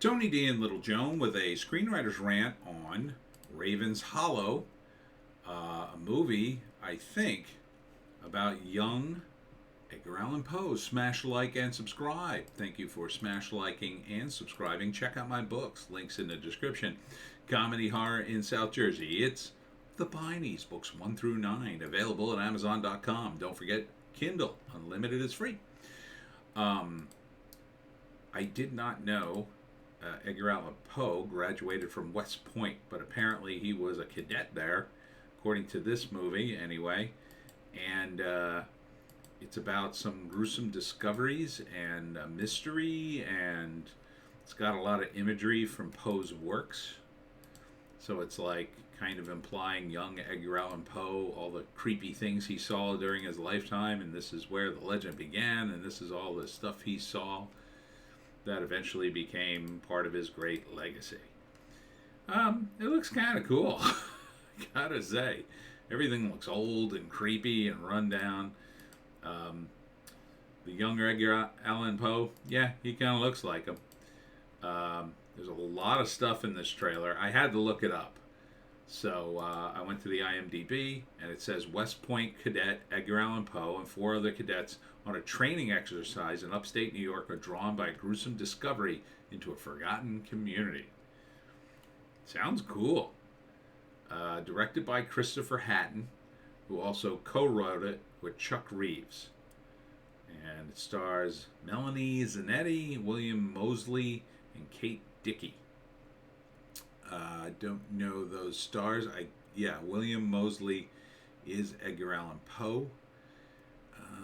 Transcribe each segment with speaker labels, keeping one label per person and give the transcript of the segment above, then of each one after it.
Speaker 1: Tony D and Little Joan with a screenwriter's rant on Raven's Hollow, a movie, I think, about young Edgar Allan Poe. Smash like and subscribe. Thank you for smash liking and subscribing. Check out my books, links in the description. Comedy Horror in South Jersey. It's The Pineys, books 1 through 9, available at Amazon.com. Don't forget, Kindle, unlimited is free. I did not know Edgar Allan Poe graduated from West Point, but apparently he was a cadet there, according to this movie, anyway. And it's about some gruesome discoveries and a mystery, and it's got a lot of imagery from Poe's works. So it's like kind of implying young Edgar Allan Poe, all the creepy things he saw during his lifetime, and this is where the legend began, and this is all the stuff he saw that eventually became part of his great legacy. It looks kind of cool, gotta say. Everything looks old and creepy and run down. The younger Edgar Allan Poe, yeah, he kind of looks like him. There's a lot of stuff in this trailer. I had to look it up. So I went to the IMDb, and it says West Point cadet Edgar Allan Poe and 4 other cadets on a training exercise in upstate New York are drawn by a gruesome discovery into a forgotten community. Sounds cool. Directed by Christopher Hatton, who also co-wrote it with Chuck Reeves. And it stars Melanie Zanetti, William Moseley, and Kate Dickey. I don't know those stars. William Moseley is Edgar Allan Poe.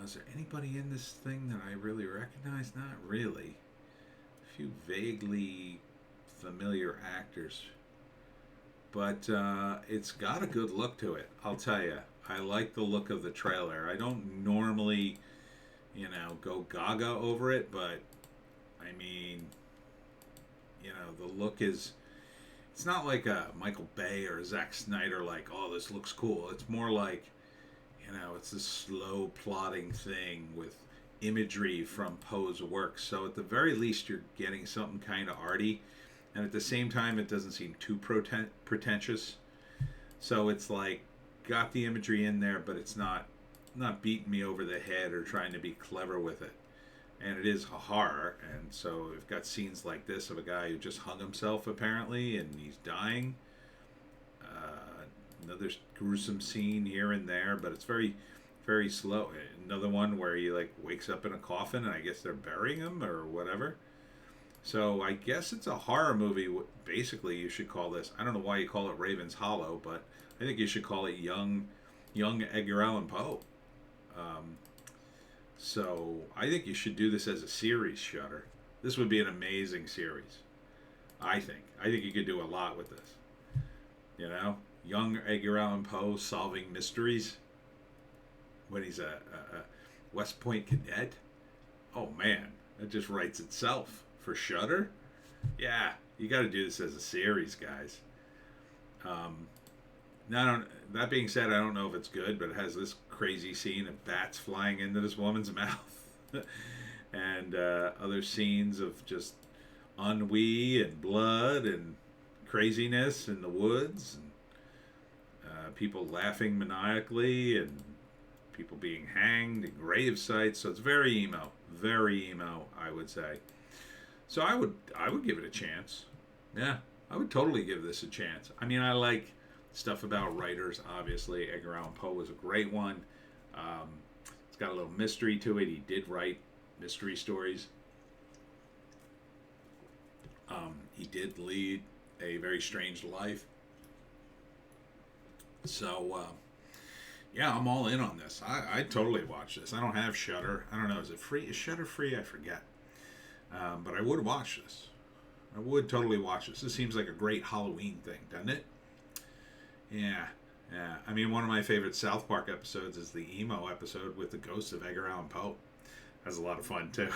Speaker 1: Is there anybody in this thing that I really recognize? Not really. A few vaguely familiar actors. But it's got a good look to it, I'll tell you. I like the look of the trailer. I don't normally, go gaga over it, but, I mean, the look is... It's not like a Michael Bay or a Zack Snyder, like, oh, this looks cool. It's more like, it's this slow plotting thing with imagery from Poe's work. So at the very least, you're getting something kind of arty. And at the same time, it doesn't seem too pretentious. So it's like, got the imagery in there, but it's not beating me over the head or trying to be clever with it. And it is a horror, and so we've got scenes like this of a guy who just hung himself, apparently, and he's dying. Another gruesome scene here and there, but it's very, very slow. Another one where he, wakes up in a coffin, and I guess they're burying him, or whatever. So I guess it's a horror movie. Basically, you should call this, I don't know why you call it Raven's Hollow, but I think you should call it Young Edgar Allan Poe. So I think you should do this as a series, Shudder. This would be an amazing series. I think you could do a lot with this. Young Edgar Allan Poe solving mysteries when he's a West Point cadet. Oh man, that just writes itself for Shudder. Yeah, you got to do this as a series, guys. That being said, I don't know if it's good, but it has this crazy scene of bats flying into this woman's mouth. And other scenes of just ennui and blood and craziness in the woods. And people laughing maniacally and people being hanged and grave sites. So it's very emo, I would say. So I would give it a chance. Yeah, I would totally give this a chance. I mean, I like stuff about writers, obviously. Edgar Allan Poe was a great one. It's got a little mystery to it. He did write mystery stories. He did lead a very strange life. So, yeah, I'm all in on this. I'd totally watch this. I don't have Shudder. I don't know. Is it free? Is Shudder free? I forget. But I would watch this. I would totally watch this. This seems like a great Halloween thing, doesn't it? Yeah. I mean, one of my favorite South Park episodes is the emo episode with the ghost of Edgar Allan Poe. That's a lot of fun, too.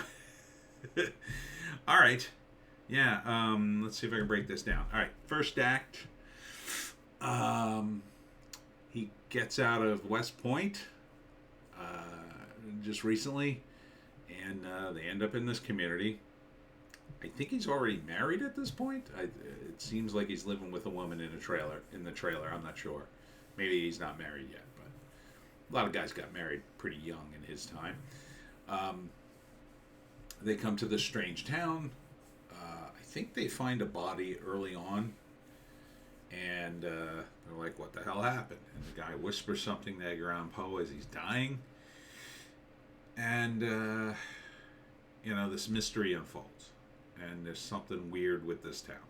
Speaker 1: All right. Yeah, let's see if I can break this down. All right, first act. He gets out of West Point just recently, and they end up in this community. I think he's already married at this point. It seems like he's living with a woman in a trailer. In the trailer, I'm not sure. Maybe he's not married yet, but a lot of guys got married pretty young in his time. Um, they come to this strange town. I think they find a body early on, and they're like, "What the hell happened?" And the guy whispers something to Edgar Allan Poe as he's dying, and this mystery unfolds, and there's something weird with this town.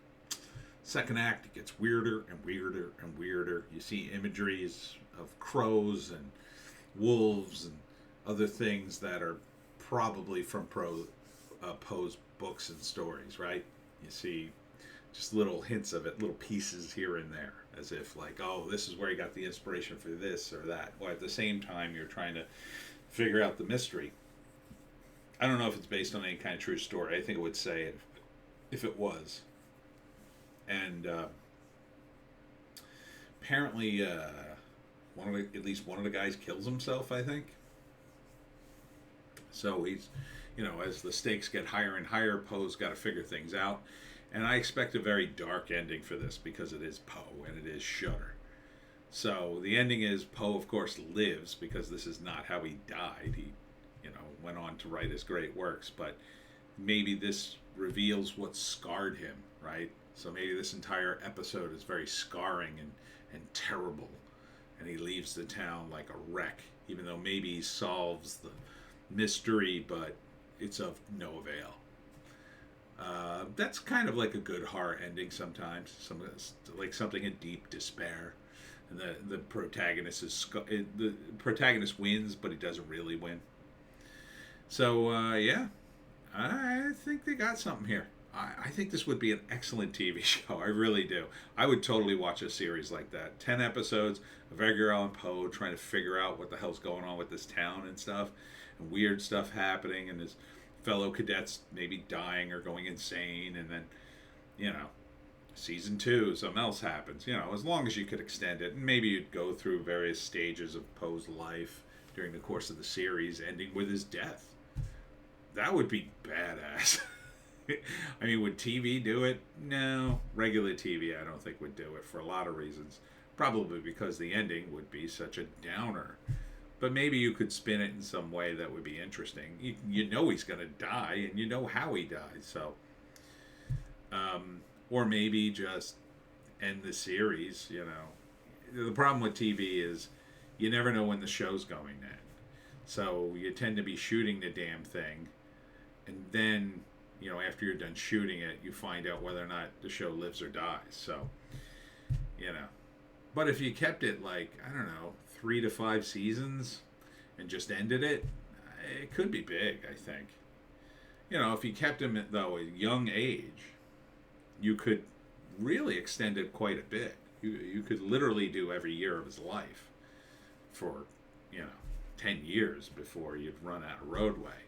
Speaker 1: Second act, it gets weirder and weirder and weirder. You see imageries of crows and wolves and other things that are probably from Poe's books and stories, right? You see just little hints of it, little pieces here and there, as if like, oh, this is where he got the inspiration for this or that. While at the same time, you're trying to figure out the mystery. I don't know if it's based on any kind of true story. I think it would say it if it was. And apparently, at least one of the guys kills himself, I think. So he's, as the stakes get higher and higher, Poe's got to figure things out. And I expect a very dark ending for this because it is Poe and it is Shudder. So the ending is Poe, of course, lives because this is not how he died. He, went on to write his great works, but maybe this reveals what scarred him, right? So maybe this entire episode is very scarring and terrible, and he leaves the town like a wreck, even though maybe he solves the mystery, but it's of no avail. That's kind of like a good horror ending sometimes, like something in deep despair. And the protagonist wins, but he doesn't really win. So yeah, I think they got something here. I think this would be an excellent TV show. I really do. I would totally watch a series like that. 10 episodes of Edgar Allan Poe trying to figure out what the hell's going on with this town and stuff, and weird stuff happening, and his fellow cadets maybe dying or going insane, and then, season 2, something else happens. As long as you could extend it, and maybe you'd go through various stages of Poe's life during the course of the series, ending with his death. That would be badass. I mean, would TV do it? No. Regular TV, I don't think, would do it for a lot of reasons. Probably because the ending would be such a downer. But maybe you could spin it in some way that would be interesting. You know he's going to die, and you know how he dies. So, or maybe just end the series, The problem with TV is you never know when the show's going to end. So you tend to be shooting the damn thing, and then, after you're done shooting it, you find out whether or not the show lives or dies. So, But if you kept it like, 3 to 5 seasons and just ended it, it could be big, I think. If you kept him at, though, a young age, you could really extend it quite a bit. You could literally do every year of his life for, 10 years before you'd run out of roadway.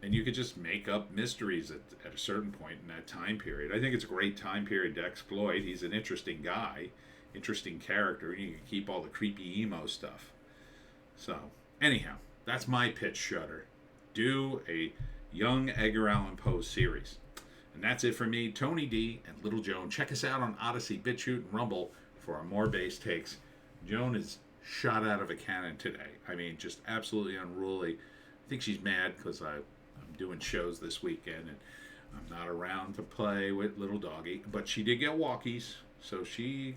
Speaker 1: And you could just make up mysteries at a certain point in that time period. I think it's a great time period to exploit. He's an interesting guy, interesting character, and you can keep all the creepy emo stuff. So, anyhow, that's my pitch, Shudder. Do a young Edgar Allan Poe series. And that's it for me, Tony D and Little Joan. Check us out on Odysee, Bitchute, and Rumble for our more bass takes. Joan is shot out of a cannon today. I mean, just absolutely unruly. I think she's mad because I'm doing shows this weekend and I'm not around to play with little doggy. But she did get walkies, so she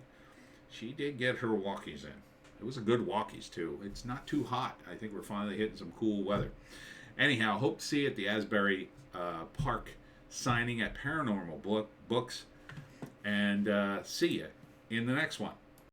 Speaker 1: did get her walkies in. It was a good walkies too. It's not too hot. I think we're finally hitting some cool weather. Anyhow, hope to see you at the Asbury Park signing at Paranormal Books, and see you in the next one.